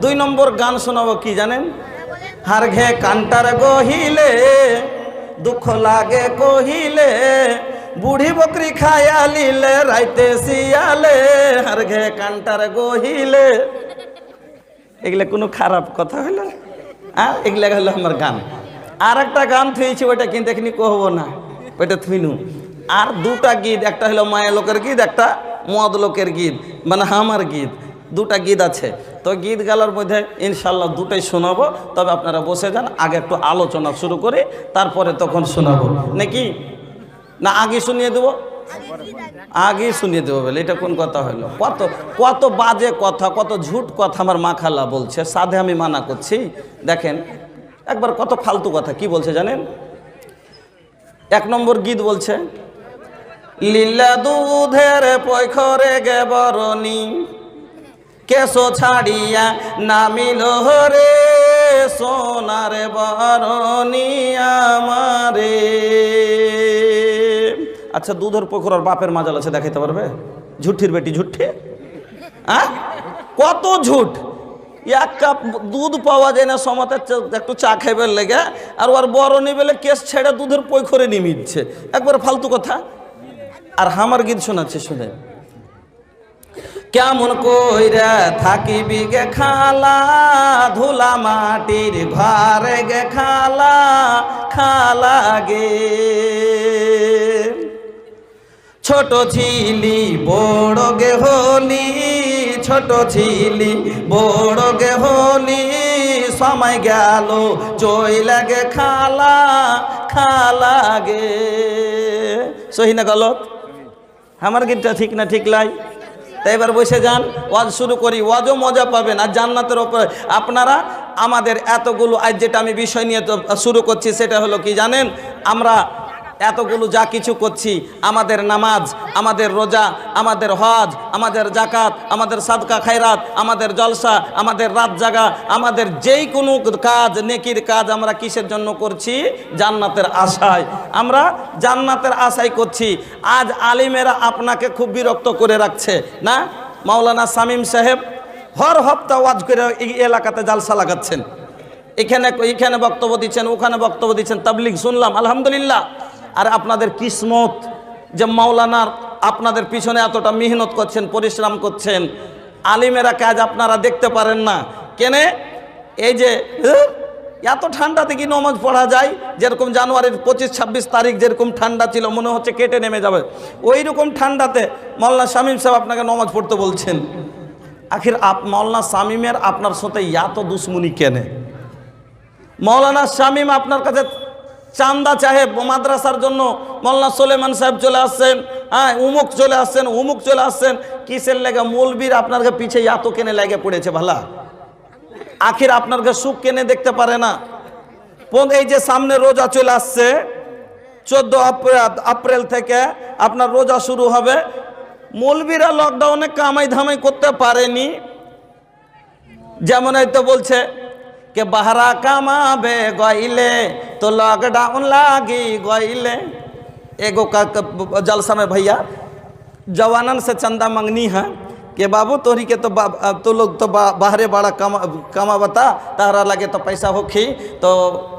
2 নম্বর গান শোনাবো কি জানেন? হার ঘে কান্টার গহিলে দুঃখ লাগে কহিলে, বুড়ি বকরি খায়া লিলে রাইতে শিয়ালে, হার ঘে কান্টার গহিলে। এগুলা কোনো খারাপ কথা হইল? আর এগুলা হলো আমার গান। আর একটা গান থুইছি, ওইটা কিন্তু এখনি কহবো না, ওইটা থুইনু। আর 2টা গীত, একটা হলো মায়া লোকের গীত, একটা মদ লোকের গীত, মানে আমার গীত। 2টা গীত আছে। তো গীত গালার মধ্যে ইনশাল্লাহ 2টাই শোনাবো। তবে আপনারা বসে যান, আগে একটু আলোচনা শুরু করে তারপরে তখন শোনাবো নাকি? না আগে শুনিয়ে দেবো? আগে শুনিয়ে দেবো বলে এটা কোন কথা হলো? কত কত বাজে কথা, কত ঝুট কথা আমার মাখালা বলছে, সাধে আমি মানা করছি। দেখেন একবার কত ফালতু কথা কি বলছে জানেন? 1 নম্বর গীত বলছে, লীলা দুধের পয়খরে গে বরণী, কেশো ছাড়িয়া নামিল রে সোনার বরণী আমারে। আচ্ছা, দুধের পুকুর বাপের মাজাল আছে, দেখাইতে পারবে? ঝুঠির বেটি ঝুঠি। কত ঝুট! 1 কাপ দুধ পাওয়া যায় না সমাতে একটু চা খাইবার লেগে, আর ওর বরণী বেলে কেস ছেড়ে দুধের পয়খরে নিমিচ্ছে। একবার ফালতু কথা। আর আমার গীত শোনাচ্ছে, শুনে কেমন কইরা থাকিবি গে খালা, ধুলা মাটির ঘরে গে খালা, খালা গে। ছোট ছিলি বড় গে হলি, ছোট ছিলি বড় গে হলি, সময় গেল চইলা গে খালা, খালা গে। সহি না গলত? আমার গীতটা ঠিক না ঠিক লাই? তাই এবার বসে যান, ওয়াজ শুরু করি। ওয়াজও মজা পাবেন। আর জান্নাতের ওপরে আপনারা আমাদের এতগুলো, আজ যেটা আমি বিষয় নিয়ে শুরু করছি সেটা হলো কি জানেন? আমরা এতগুলো যা কিছু করছি, আমাদের নামাজ, আমাদের রোজা, আমাদের হজ, আমাদের জাকাত, আমাদের সাদকা খায়রাত, আমাদের জলসা, আমাদের রাত জাগা, আমাদের যেই কোনো কাজ, নেকির কাজ আমরা কিসের জন্য করছি? জান্নাতের আশায়। আমরা জান্নাতের আশায় করছি। আজ আলিমেরা আপনাকে খুব বিরক্ত করে রাখছে না? মাওলানা শামীম সাহেব হর হপ্তাহ ওয়াজ করে এই এলাকাতে জালসা লাগাচ্ছেন, এখানে বক্তব্য দিচ্ছেন, ওখানে বক্তব্য দিচ্ছেন, তাবলিগ শুনলাম, আলহামদুলিল্লাহ। আর আপনাদের কিসমত যে মাওলানার আপনাদের পিছনে এতটা মেহনত করছেন, পরিশ্রম করছেন। আলিমেরা কাজ আপনারা দেখতে পারেন না কেনে? এই যে এত ঠান্ডাতে কি নমাজ পড়া যায়? যেরকম জানুয়ারির 25-26 তারিখ যেরকম ঠান্ডা ছিল, মনে হচ্ছে কেটে নেমে যাবে, ওই রকম ঠান্ডাতে মাওলানা শামীম সাহেব আপনাকে নমাজ পড়তে বলছেন। আখির মাওলানা শামীমের আপনার সাথে এত দুশ্মনী কেনে? মাওলানা শামীম আপনার কাছে চান্দা চাহে মাদ্রাসার জন্য, মাওলানা সুলেমান সাহেব চলে আসছেন, উমুক চলে আসছেন, উমুক চলে আসছেন, কিসের লেগে? মৌলবীর আপনার পিছে এত কেনে লেগে পড়েছে ভালা। আখির আপনার সুখ কেনে দেখতে পারে না। এই যে সামনে রোজা চলে আসছে, 14 এপ্রিল থেকে আপনার রোজা শুরু হবে। মৌলবীরা লকডাউনে কামাই ধামাই করতে পারেনি, যেমন এই তো বলছে কে বাহারা কামাবে গইলে तो लॉकडाउन लागी गईले। एगो का जलसा में भैया जवानन से चंदा मंगनी है कि बाबू तोहरी के तो लोग तो बाहरे बड़ा कमा बता, तारा लगे तो पैसा होखी तो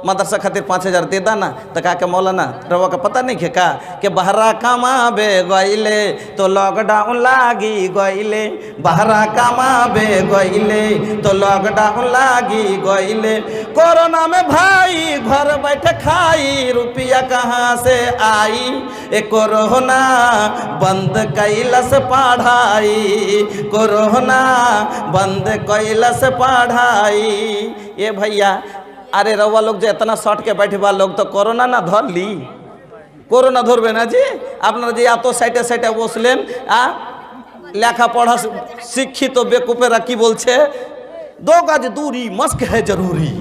मदरसा खातिर 5000 दे दाना। तो कहा के मौलाना रवा का पता नहीं का कि बहरा कमाबे गईले तो लॉकडाउन लागी गईले, बहरा कमाबे गईले तो लॉकडाउन लागी गईले। कोरोना में भाई घर बैठे खाई, रुपया कहाँ से आई? ए कोरोना बंद कैला से पढ़ाई, कोरोना बंद कैला से पढ़ाई। ये भैया अरे रवा लोग जो इतना शॉर्ट के बैठे बा लोग तो कोरोना ना धर ली, कोरोना धरबे ना जी। আপনারা যে এত সাইটে সাইটে বসলেন, লেখাপড়া শিক্ষিত বেকুপেরা কি বলছে? 2 গজ দূরি মাস্ক है जरूरी।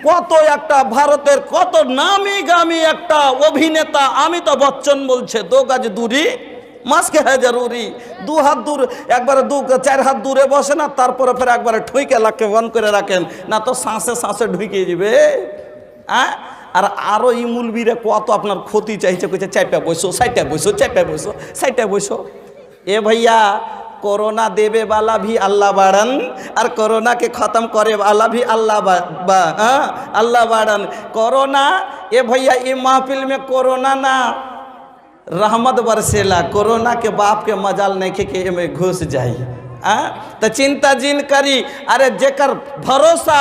কত একটা ভারতের কত নামি গামি একটা অভিনেতা অমিতাভ বচ্চন বলছে 2 গজ দূরি মাস্ক है जरूरी। 2 হাত দূর, একবারে 4 হাত দূরে বসে না, তারপরে ফের একবারে ঠুইকে লাখে বন্ধ করে রাখেন না তো শ্বাসে শ্বাসে ঢুকে যাবে। আর আরো এই মুলবিরে কত আপনার ক্ষতি চাইছে, কইছে চাইপা বসো, সাইটা বসো, চাইপা বসো, সাইটা বসো। এ ভাইয়া कोरोना देवे वाला भी अल्लाह बाड़न और कोरोना के ख़त्म करे वाला भी अल्लाह बाड़न। कोरोना ये भैया ये महफिल में कोरोना ना रहमत बरसेला, कोरोना के बाप के मजाल नहीं के में घुस जाई। तो चिंता जिन करी, अरे जेकर भरोसा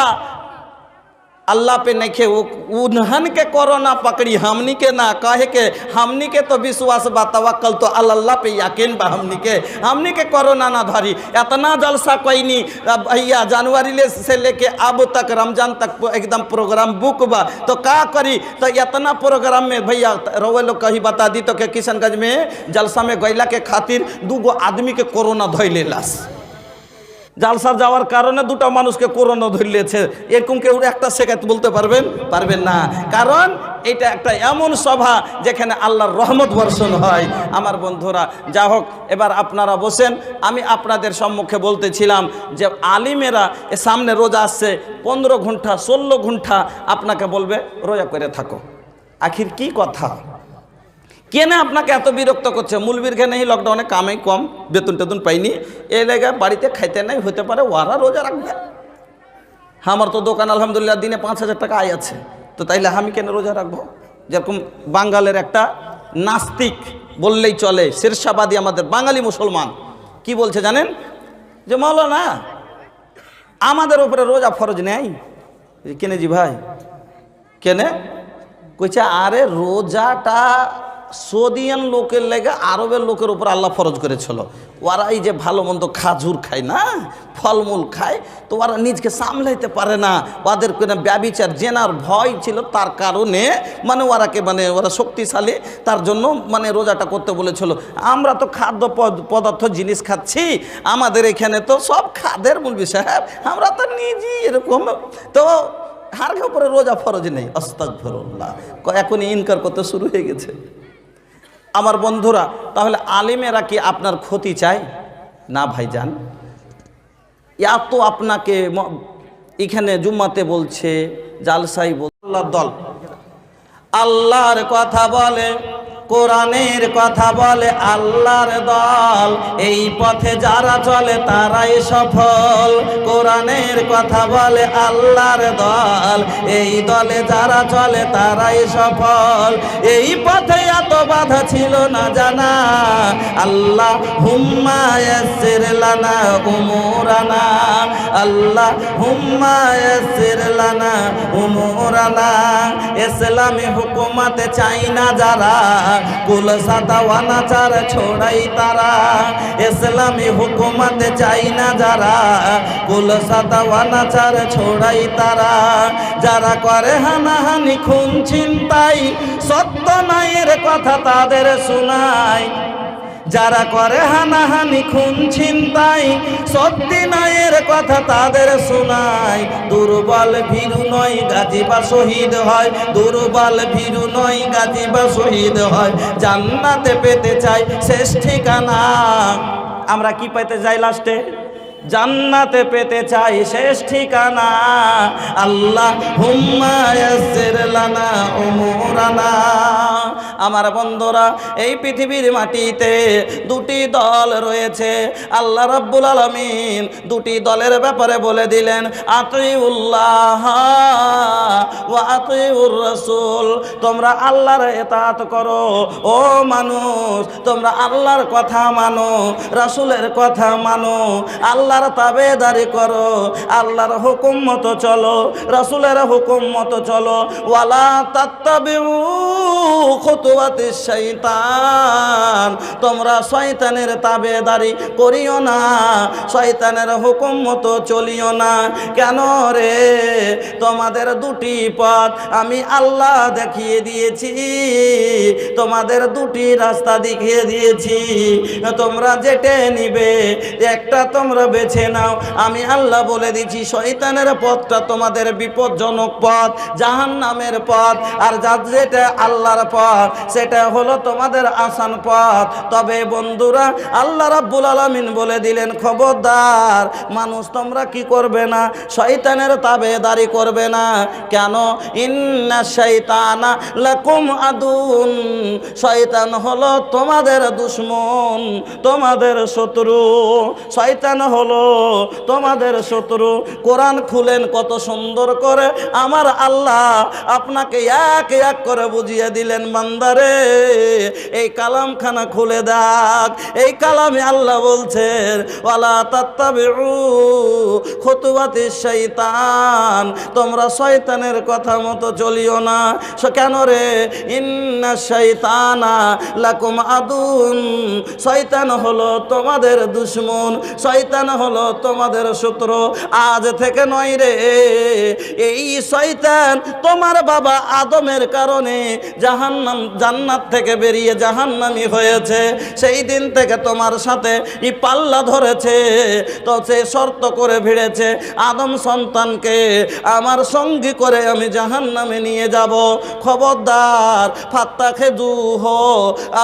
अल्लाह पे नहीं खे उन्हन के कोरोना पकड़ी, हमनी के ना कहे के हमनी के तो विश्वास बा तवक्कल तो अल्लाह पे यकीन बा, हमनी के कोरोना ना धरी। इतना जलसा कोई नहीं भैया, जनवरी से लेके अब तक रमजान तक एकदम प्रोग्राम बुक बा। तो का करी, तो इतना प्रोग्राम में भैया रोवे लोग कही बता दी तो के किशनगंज में जलसा में गैला के खातिर 2 आदमी के कोरोना धइले लास। জালসা যাওয়ার কারণে 2টা মানুষকে করোনা ধরলেছে, এরকম কেউ একটা সেকেন্ড বলতে পারবেন না। কারণ এটা একটা এমন সভা যেখানে আল্লাহর রহমত বর্ষণ হয়। আমার বন্ধুরা যা হোক, এবার আপনারা বসেন। আমি আপনাদের সম্মুখে বলতেছিলাম যে আলিমেরা এ সামনে রোজা আসছে, 15 ঘন্টা 16 ঘন্টা আপনাকে বলবে রোজা করে থাকো। আখির কি কথা, কেনে আপনাকে এত বিরক্ত করছে? মুলবির ঘে নেই, লকডাউনে কামাই কম, বেতন টেতন পাইনি, এই লেগে বাড়িতে খাইতে নাই, হতে পারে ওরা রোজা রাখবে। আমার তো দোকান আলহামদুলিল্লাহ দিনে 5,000 টাকা আয় আছে, তো তাইলে আমি কেন রোজা রাখবো? যেরকম বাঙালের একটা নাস্তিক বললেই চলে, শেরশাবাদী আমাদের বাঙালি মুসলমান কি বলছে জানেন? যে মাওলানা আমাদের উপরে রোজা ফরজ নেই। কেনে জি ভাই, কেনে? কইছে আরে রোজাটা সৌদিয়ান লোকের লেগে আরবের লোকের উপর আল্লাহ ফরজ করেছিল। ওরা এই যে ভালো মন্দ খাজুর খায় না, ফলমূল খায়, তো ওরা নিজকে সামলাইতে পারে না, ওদের কোনো ব্যভিচার জেনার ভয় ছিল, তার কারণে মানে ওরাকে ওরা শক্তিশালী, তার জন্য রোজাটা করতে বলেছিল। আমরা তো খাদ্য পদার্থ জিনিস খাচ্ছি, আমাদের এখানে তো সব খাদের মুলবি সাহেব, আমরা তো নিজেই এরকম, তো হার উপরে রোজা ফরজ নেই। আস্তাগফিরুল্লাহ, এখনই ইনকার করতে শুরু হয়ে গেছে। আমার বন্ধুরা, তাহলে আলিমেরা কি আপনার ক্ষতি চায়? না ভাইজান, এত আপনাকে এখানে জুম্মাতে বলছে, জালসাই বলছে, আল্লাহর দল আল্লাহর কথা বলে, কোরআনের কথা বলে, আল্লাহর দল, এই পথে যারা চলে তারাই সফল। কোরআনের কথা বলে আল্লাহর দল, এই দলে যারা চলে তারাই সফল। এই পথে এত বাধা ছিল না জানা, আল্লাহ হুম্মা ইয়াসসির লানা উমুরানা, আল্লাহ হুম্মা ইয়াসসির লানা উমুরানা। ইসলামী হুকুমতে চাই না যারা, কুল সাদাওয়ানা চার ছোড়াই তারা। ইসলামী হুকুমতে চাই না যারা, কুল সাদাওয়ানা চার ছোড়াই তারা। যারা করে হানাহানি খুন ছিনতাই, সত্য নাইয়ের কথা তাদের শোনায়। যারা করে হানাহানি খুন ছিনতাই, সত্যি নাইয়ের কথা তাদের শোনায়। দুর্বল ভীরু নয় গাজী বা শহীদ হয়, দুর্বল ভীরু নয় গাজী বা শহীদ হয়। জান্নাতে পেতে চাই শেষ ঠিকানা, আমরা কি পেতে চাই লাস্টে? জান্নাতে পেতে চাই শেষ ঠিকানা। আল্লাহ হুম্মা ইয়াসসির লানা উমুরানা। আমার বন্ধুরা, এই পৃথিবীর মাটিতে 2টি দল রয়েছে। আল্লাহ রাব্বুল আলামিন 2টি দলের ব্যাপারে বলে দিলেন, আতিউল্লাহ ওয়া আতিউর রাসূল। তোমরা আল্লাহর ইতাআত করো ও মানুষ, তোমরা আল্লাহর কথা মানো, রাসূলের কথা মানো, আল্লাহর তাবেদারি করো, আল্লাহর হুকুম মতো চলো, রাসূলের হুকুম মতো চলো। ওয়ালা তাত্তাবিউ খুতুওয়াতিশ শাইতান, তোমরা শয়তানের তাবেদারি করিও না, শয়তানের হুকুম মতো চলিও না। কেন রে? তোমাদের 2টি পথ আমি আল্লাহ দেখিয়ে দিয়েছি, তোমাদের 2টি রাস্তা দেখিয়ে দিয়েছি, তোমরা যেটা নিবে একটা তোমরা বেছে নাও। আমি আল্লাহ বলে দিচ্ছি, শয়তানের পথটা তোমাদের বিপজ্জনক পথ, জাহান্নামের পথ, আর যেটা আল্লাহর পথ সেটা হলো তোমাদের আসান পথ। তবে বন্ধুরা আল্লাহ রাব্বুল আলামিন বলে দিলেন, খবরদার মানুষ তোমরা কি করবে না, শয়তানের তাবেদারি করবে না। কেন? ইন্না শাইতানা লাকুম আদুন, শয়তান হলো তোমাদের দুশমন, তোমাদের শত্রু। শয়তান হলো তোমাদের শত্রু। কোরআন খুলেন কত সুন্দর করে আমার আল্লাহ আপনাকে এক এক করে বুঝিয়ে দিলেন, বান্দারে এই কালামখানা খুলে দেখ। এই কালামে আল্লাহ বলছেন, ওয়ালা তাত্তাবিউ খুতুওয়াতিশ শাইতান, তোমরা শয়তানের কথা মতো চলিও না। কেন রে? ইন্না শাইতানা লাকুম আদুন, শয়তান হলো তোমাদের দুশমন, শয়তান হলো তোমাদের শত্রু। আজ থেকে নয় রে, এই শয়তান তোমার বাবা আদমের কারণে জান্নাত থেকে বেরিয়ে জাহান্নামী হয়েছে। সেই দিন থেকে তোমার সাথে এই পাল্লা ধরেছে, তো সে শর্ত করে ভিড়েছে, আদম সন্তানকে আমার সঙ্গী করে আমি জাহান্নামে নিয়ে যাব। খবরদার, ফাত্তাখিযুহ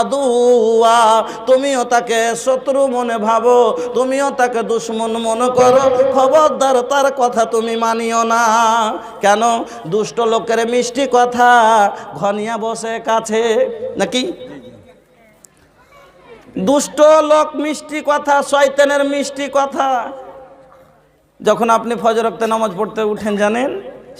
আদুওয়া, তুমিও তাকে শত্রু মনে ভাবো, তুমিও তাকে দুশমন মনে করো। খবরদার, তার কথা তুমি মানিও না। কেন? দুষ্ট লোকের মিষ্টি কথা ঘনিয়া বসে কাছে, নাকি? দুষ্ট লোক মিষ্টি কথা, শয়তানের মিষ্টি কথা। যখন আপনি ফজর ওয়াক্তে নামাজ পড়তে উঠেন, জানেন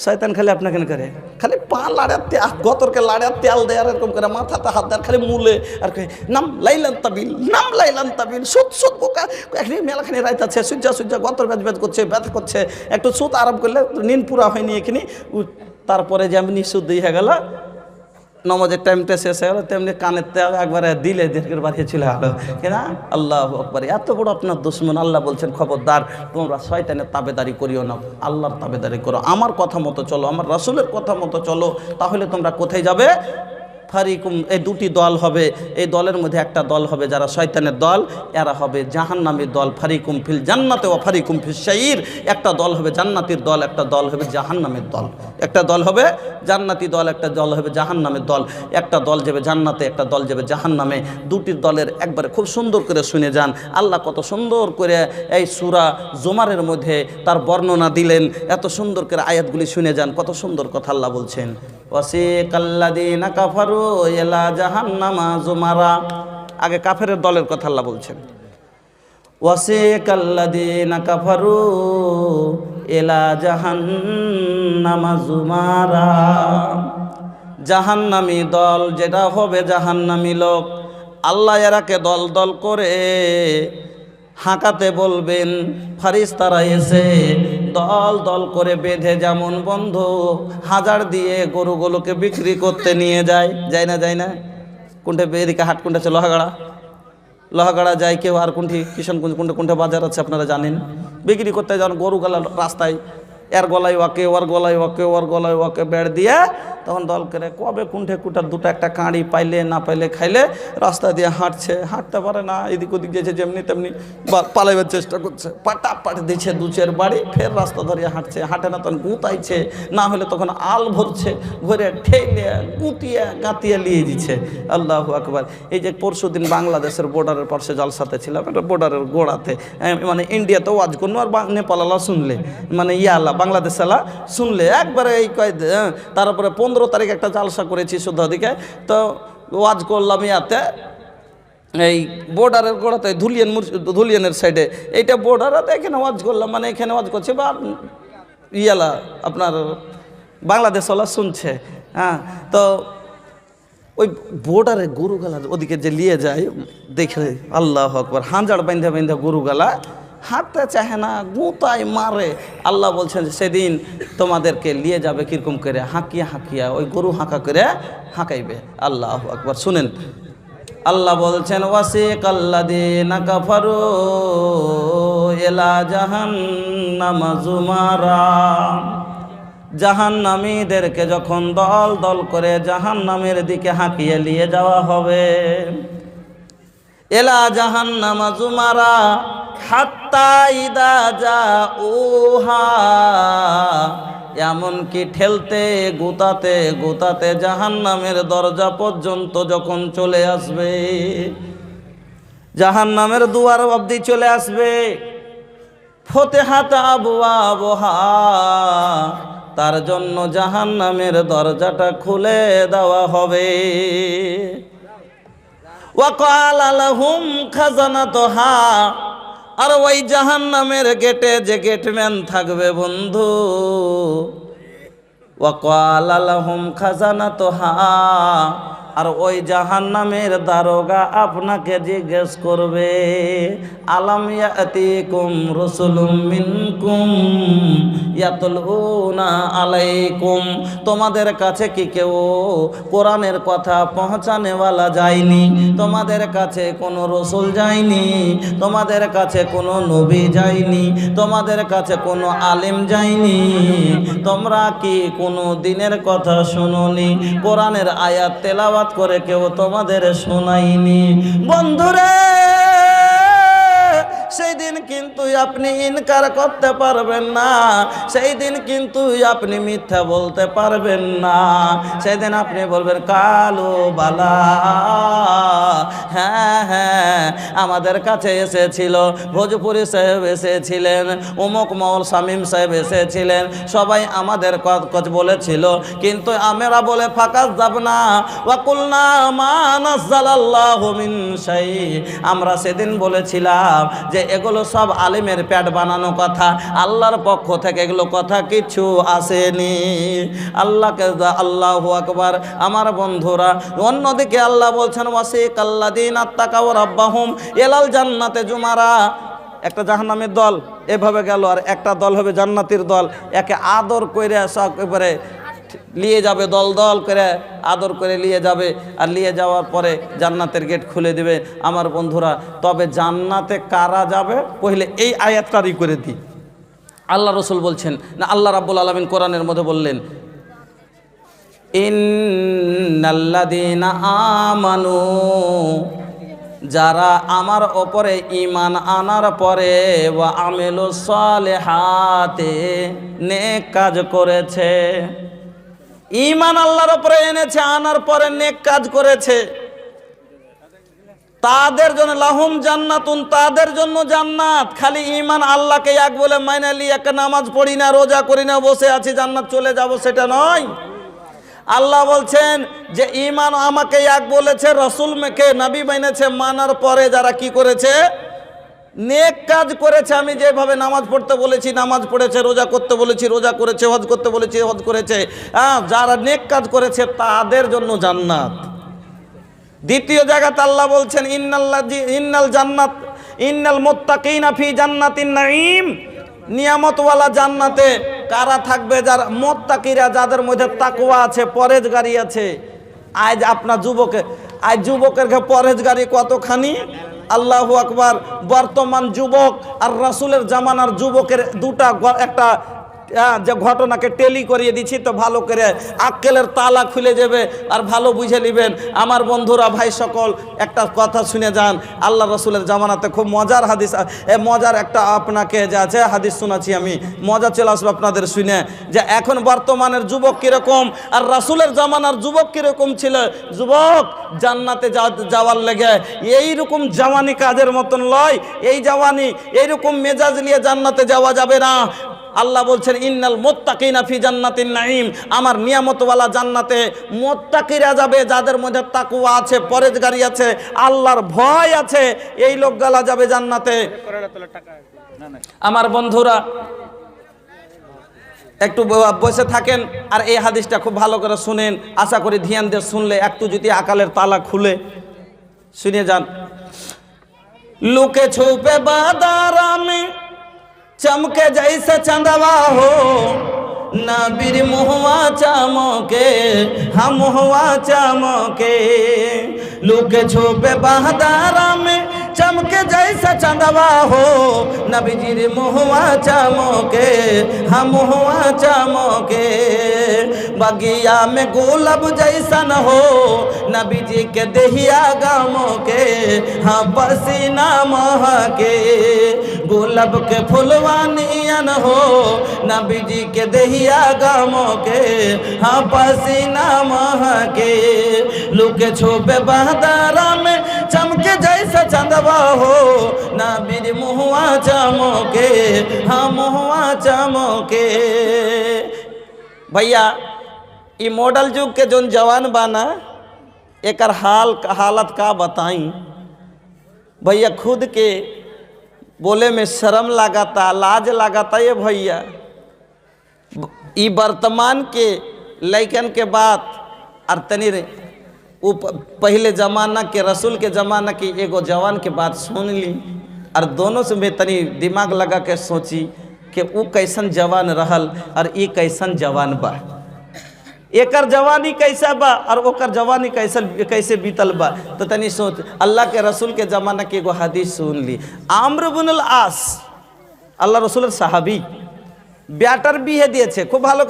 শয়তান খালি আপনাকে করে, খালি পা লাড়ার তেল, গতরকে লাড়ার তেল দেয়, আর এরকম করে মাথাতে হাত দেয়, খালি মূলে আর নাম লাইলান তাবিল, নাম লাইলান তাবিল, সুদ সুদ বোকা। এখানে মেলাখানি রাইত আছে, সূর্যা গতর ব্যাজ করছে, ব্যথা করছে, একটু সুদ আরাম করলে নিন পুরা হয়নি এখানে। তারপরে যেমনি সুদ দিয়ে গেল, নমাজের টাইমটা শেষ হয়ে গেল, তেমনি কানের তেল একবারে দিলে দেড়কের বাড়িয়ে ছিল হলো কিনা। আল্লাহু আকবার, এত বড় আপনার দুশমন। আল্লাহ বলছেন, খবরদার তোমরা শয়তানের তাবেদারি করিও না, আল্লাহর তাবেদারি করো, আমার কথা মতো চলো, আমার রাসূলের কথা মতো চলো। তাহলে তোমরা কোথায় যাবে? ফারিকুম, এই দুটি দল হবে। এই দলের মধ্যে একটা দল হবে যারা শয়তানের দল, এরা হবে জাহান্নামের দল। ফারিকুম ফিল জান্নাতে ওয়া ফারিকুম ফিস সাইর, একটা দল হবে জান্নাতের দল, একটা দল হবে জাহান্নামের দল। একটা দল হবে জান্নাতি দল, একটা দল হবে জাহান্নামের দল। একটা দল যাবে জান্নাতে, একটা দল যাবে জাহান্নামে। দুটি দলের একবারে খুব সুন্দর করে শুনে যান। আল্লাহ কত সুন্দর করে এই সূরা জুমারের মধ্যে তার বর্ণনা দিলেন। এত সুন্দর করে আয়াতগুলি শুনে যান, কত সুন্দর কথা আল্লাহ বলছেন। ওয়াসিকাল্লাযীনা কাফারু ইলা জাহান্নামা যুমারা, আগে কাফেরের দলের কথা আল্লাহ বলছেন। ওয়াসিকাল্লাযীনা কাফারু ইলা জাহান্নামা যুমারা, জাহান্নামী দল যেটা হবে, জাহান্নামী লোক, আল্লাহ এরাকে দল দল করে হাঁকাতে বলবেন। ফারিস্তারা এসে দল দল করে বেঁধে, যেমন বন্ধু হাজার দিয়ে গরুগুলোকে বিক্রি করতে নিয়ে যায়, যায় না? যায় না? কোনটা এদিকে হাট, কোনটা আছে লোহাগাড়া যায় কেউ, আর কোনটি কিষানগঞ্জ, কোনটা বাজার আছে আপনারা জানেন। বিক্রি করতে যান গরুগুলা রাস্তায়, এর গলায় ওয়াকে, ওর গলায় ওয়াকে, ওর গলায় ওয়াকে বেড় দিয়ে, তখন দল করে কবে কুণ্ঠে কুটার দুটো একটা কাঁড়ি পাইলে না পাইলে খাইলে রাস্তা দিয়ে হাঁটছে, হাঁটতে পারে না, এদিক ওদিক যেছে, যেমনি তেমনি পালাইবার চেষ্টা করছে, পাট দিচ্ছে দুচের বাড়ি, ফের রাস্তা ধরিয়ে হাঁটছে, হাঁটে না তখন গুঁতাইছে, না হলে তখন আল ভরছে, ভরে ঠেলে গুঁতিয়ে গাঁতিয়ে নিয়ে দিচ্ছে। আল্লাহু আকবার। এই যে পরশুদিন বাংলাদেশের বর্ডারের পাশে জলসাতে ছিলাম, এটা বর্ডারের গোড়াতে, মানে ইন্ডিয়াতে ওয়াজ করুন আর নেপাল আলা শুনলে, মানে ইয়ালা বাংলাদেশ আলা শুনলে একবারে এই তারপরে 15 তারিখ একটা জালসা করেছি শুদ্ধ দিকে, তো ওয়াজ করলাম ইয়াতে এই বর্ডারের গোড়াতে, ধুলিয়ানের সাইডে, এইটা বর্ডারে, এখানে ওয়াজ করলাম, মানে এখানে ওয়াজ করছে বা ইয়ালা আপনার বাংলাদেশওয়ালা শুনছে। হ্যাঁ, তো ওই বর্ডারে গরুগালা ওদিকে যে নিয়ে যায় দেখে, আল্লাহু আকবার, হাঁজার বাইন্ধা বাইন্ধা গরুগালা হাঁটতে চাহে না, গুঁতায় মারে। আল্লাহ বলছেন যে সেদিন তোমাদেরকে নিয়ে যাবে কীরকম করে, হাঁকিয়া হাঁকিয়া, ওই গরু হাঁকা করে হাঁকাইবে। আল্লাহু আকবার। শুনেন, আল্লাহ বলছেন, ওয়াসিকাল্লাযীনা কাফারু ইলা জাহান্নামা যুমারা, জাহান্নামীদেরকে যখন দল দল করে জাহান্নামের দিকে হাঁকিয়ে নিয়ে যাওয়া হবে। এলা জাহান্নামা যুমারা হাত্তা ইদা জাউহা, এমনকি ঠেলতে গুতাতে গুতাতে জাহান্নামের দরজা পর্যন্ত যখন চলে আসবে, জাহান্নামের দুয়ার অবধি চলে আসবে, ফতেহাত আবওয়াবহা, তার জন্য জাহান্নামের দরজাটা খুলে দেওয়া হবে। ওয়াকাল লাহুম খাজানাতুহা, আর ওই জাহান্নামের গেটে যে গেটম্যান থাকবে বন্ধু, ওয়াকাল লাহুম খাজানাতুহা, আর ওই জাহান্নামের দারোগা আপনাকে জিজ্ঞেস করবে, আলাম ইয়াতিকুম রাসূলুম মিনকুম ইয়াতলুনা আলাইকুম, তোমাদের কাছে কি কেউ কোরআনের কথা পৌঁছানেওয়ালা যায়নি? তোমাদের কাছে কোনো রসুল যায়নি? তোমাদের কাছে কোনো নবী যায়নি? তোমাদের কাছে কোনো আলেম যায়নি? তোমরা কি কোনো দিনের কথা শুনোনি? কোরআনের আয়াত তেলাওয়াত করে কেউ তোমাদের শোনায়নি? বন্ধুরে, সেই দিন কিন্তু আপনি ইনকার করতে পারবেন না, সেই দিন কিন্তু আপনি মিথ্যা বলতে পারবেন না। সেই দিন আপনি বলবেন কালু বালা, হ্যাঁ হ্যাঁ আমাদের কাছে এসেছিল, ভোজপুরি সাহেব এসেছিলেন, অমুক মৌল শামীম সাহেব এসেছিলেন, সবাই আমাদের কথা বলেছিল, কিন্তু আমরা বলে ফাঁকা যাব না, ওয়াকুলনা মা নাযালাল্লাহু মিন শাই, আমরা সেদিন বলেছিলাম যে এগুলো সব আলিমের প্যাট বানানো কথা, আল্লাহর পক্ষ থেকে এগুলো কথা কিছু আসেনি। আল্লাহকে আল্লাহু আকবার। আমার বন্ধুরা, অন্যদিকে আল্লাহ বলছেন ওয়াসিকাল্লাযীনা তাকাউ রাব্বাহুম ইলাল জান্নাতি জুমারা, একটা জাহান্নামের দল এভাবে গেল, আর একটা দল হবে জান্নাতের দল, একে আদর করে একেবারে নিয়ে যাবে, দল দল করে আদর করে নিয়ে যাবে, আর নিয়ে যাওয়ার পরে জান্নাতের গেট খুলে দেবে। আমার বন্ধুরা, তবে জান্নাতে কারা যাবে পहिले এই আয়াতটারই করে দিই। আল্লাহ রসুল বলছেন না, আল্লাহ রাব্বুল আলামিন কোরআনের মধ্যে বললেন, ইন্নাল্লাযীনা আমানু, যারা আমার ওপরে ঈমান আনার পরে ওয়া আমিলুস সালিহাতে, নেক কাজ করেছে, ঈমান আল্লাহর উপরে এনেছে, আনার পরে নেক কাজ করেছে, তাদের জন্য লাহুম জান্নাতুন, তাদের জন্য জান্নাত। খালি ঈমান আল্লাহকে এক বলে মাইনা লি, একটা নামাজ পড়ি না, রোজা করি না, বসে আছি জান্নাত চলে যাব, সেটা নয়। আল্লাহ বলছেন যে ঈমান আমাকে এক বলেছে, রসুল মেকে নবী বানিয়েছে, মানার পরে যারা কি করেছে, নেক কাজ করেছে, আমি যেভাবে নামাজ পড়তে বলেছি নামাজ পড়েছে, রোজা করতে বলেছি রোজা করেছে, হজ করতে বলেছি হজ করেছে, যারা নেক কাজ করেছে তাদের জন্য জান্নাত। দ্বিতীয় জায়গাতে আল্লাহ বলছেন ইন্নাল মুত্তাকিনা ফি জান্নাতিন নাঈম, নিয়ামতওয়ালা জান্নাতে কারা থাকবে? যারা মুত্তাকিরা, যাদের মধ্যে তাকওয়া আছে, পরেজগারি আছে। আজ আপনার যুবকের পরেজগারি কতখানি, আল্লাহু আকবার। বর্তমান যুবক আর রাসূলের জামানার যুবকের দুটা একটা যে ঘটনাকে টেলি করিয়ে দিচ্ছি, তো ভালো করে আক্কেলের তালা খুলে যাবে আর ভালো বুঝে নেবেন। আমার বন্ধুরা, ভাই সকল, একটা কথা শুনে যান। আল্লাহ রসুলের জামানাতে খুব মজার হাদিস, মজার একটা আপনাকে যে আছে হাদিস শোনাচ্ছি আমি, মজা চলে আসবে আপনাদের শুনে, যে এখন বর্তমানের যুবক কীরকম আর রাসূলের জামানার যুবক কীরকম ছিল। যুবক জান্নাতে যাওয়ার লেগে এইরকম জওয়ানি কাজের মতন লয়, এই জওয়ানি এইরকম মেজাজ নিয়ে জান্নাতে যাওয়া যাবে না। আল্লাহ বলছেন ইন্নাল মুত্তাকিনা ফি জান্নাতিন নাঈম, আমার নিয়ামতওয়ালা জান্নাতে মুত্তাকিরা যাবে, যাদের মধ্যে তাকওয়া আছে, পরেজগারি আছে, আল্লাহর ভয় আছে, এই লোকগুলা যাবে জান্নাতে। আমার বন্ধুরা, একটু বসে থাকেন আর এই হাদিসটা খুব ভালো করে শুনেন, আশা করি ধ্যান দিয়ে শুনলে একটু যদি আকালের তালা খুলে শুনে যান। লুকে ছুপে বাদারামে चमके जैसे चंदवा हो, नबीर मुहवा चमके, हम मुहवा चमके, लुके छुपे बहदारा में चमके जैसे चंदवा हो, नबीजीर मुहवा चमके, हम मुहवा चमके, बगिया में गुलाब जैसा न हो, नबी जी के देहिया गामों के, हाँ पसीना महके, गुलाब के फुलवानियन हो नबी के दहिया गमों के हाँ पसीना महके लुके छुपे बहदारा में चमके जैसा चंदवा हो नबी मुहुआ चमके हाँ मुहुआ चमके। भैया ये मॉडल युग के जोन जवान बाना एकर हालत का बताई भैया, खुद के बोले में शर्म लगाता, लाज लगाता। ये भैया ई वर्तमान के लैकन के बात और तनी पहले ज़माना के रसूल के ज़माना की एगो जवान के बात सुन ली और दोनों से मैं तनी दिमाग लगा के सोची कि वो कैसन जवान रहल और ये कैसन जवान बा, एकर जवानी कैसा बा और ओकर जवानी कैसे बीतल बा। तो तनी सोच, अल्लाह के रसूल के ज़माना के एगो हदीस सुन ली। आम्र बिन आस अल्लाह रसूल साहबी ব্যাটার বিয়ে দিয়েছে, খুব ভালো করে